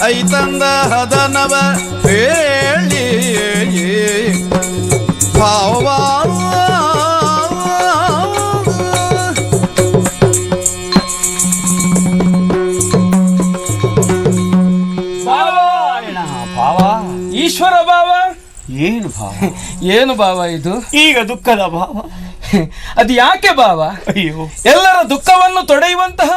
ಐತಂದ ಹದನವ ಹೇಳಿ ಭಾವ ಈಶ್ವರ ಭಾವ. ಏನು ಭಾವ? ಏನು ಭಾವ ಇದು? ಈಗ ದುಃಖದ ಭಾವ. ಅದು ಯಾಕೆ ಭಾವ? ಅಯ್ಯೋ, ಎಲ್ಲರ ದುಃಖವನ್ನು ತೊಡೆಯುವಂತಹ